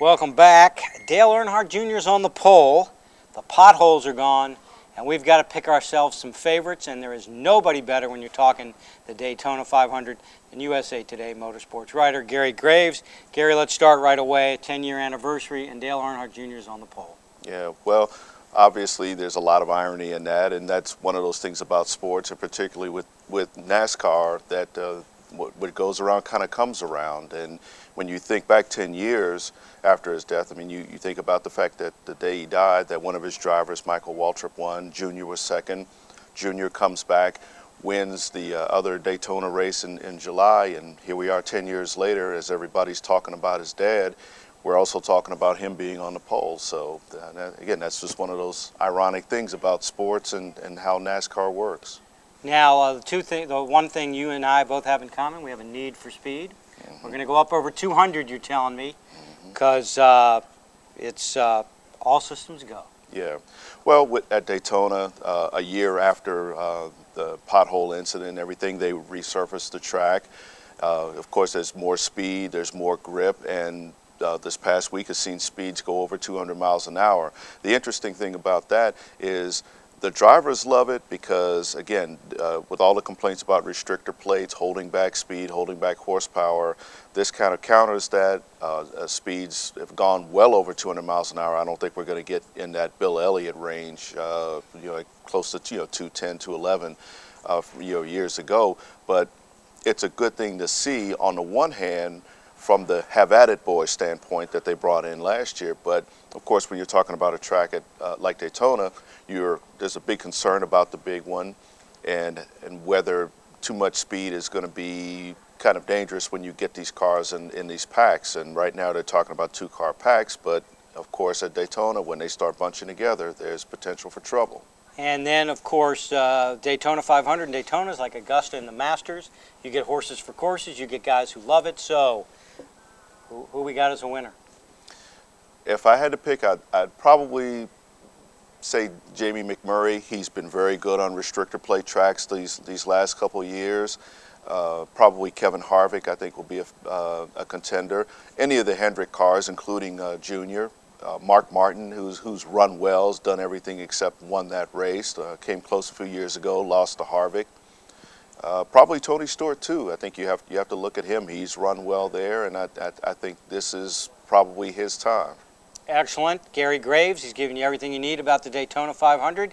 Welcome back. Dale Earnhardt Jr. is on the pole. The potholes are gone, and we've got to pick ourselves some favorites, and there is nobody better when you're talking the Daytona 500 than USA Today Motorsports writer Gary Graves. Gary, let's start right away. 10-year anniversary, and Dale Earnhardt Jr. is on the pole. Yeah, well, obviously there's a lot of irony in that, and that's one of those things about sports, and particularly with NASCAR, that what goes around kind of comes around. And when you think back 10 years after his death, I mean, you think about the fact that the day he died, that one of his drivers, Michael Waltrip, won, Junior was second. Junior comes back, wins the other Daytona race in July, and here we are 10 years later, as everybody's talking about his dad, we're also talking about him being on the pole. So again, that's just one of those ironic things about sports and how NASCAR works. Now, the one thing you and I both have in common, we have a need for speed. Mm-hmm. We're going to go up over 200, you're telling me, because it's all systems go. Yeah. Well, at Daytona, a year after the pothole incident and everything, they resurfaced the track. Of course, there's more speed, there's more grip, and this past week has seen speeds go over 200 miles an hour. The interesting thing about that is the drivers love it because, again, with all the complaints about restrictor plates, holding back speed, holding back horsepower, this kind of counters that. Speeds have gone well over 200 miles an hour. I don't think we're going to get in that Bill Elliott range, close to 210, 211 years ago. But it's a good thing to see on the one hand from the have at it boy standpoint that they brought in last year. But of course, when you're talking about a track at like Daytona, there's a big concern about the big one and whether too much speed is going to be kind of dangerous when you get these cars in these packs. And right now they're talking about 2-car packs, but of course at Daytona, when they start bunching together, there's potential for trouble. And then, of course, Daytona 500 and Daytona is like Augusta and the Masters. You get horses for courses, you get guys who love it. So who we got as a winner? If I had to pick, I'd probably say Jamie McMurray. He's been very good on restrictor plate tracks these last couple of years. Probably Kevin Harvick, I think, will be a contender. Any of the Hendrick cars, including Junior. Mark Martin, who's run well, has done everything except won that race. Came close a few years ago, lost to Harvick. Probably Tony Stewart too. I think you have to look at him. He's run well there, and I think this is probably his time. Excellent. Gary Graves, he's giving you everything you need about the Daytona 500.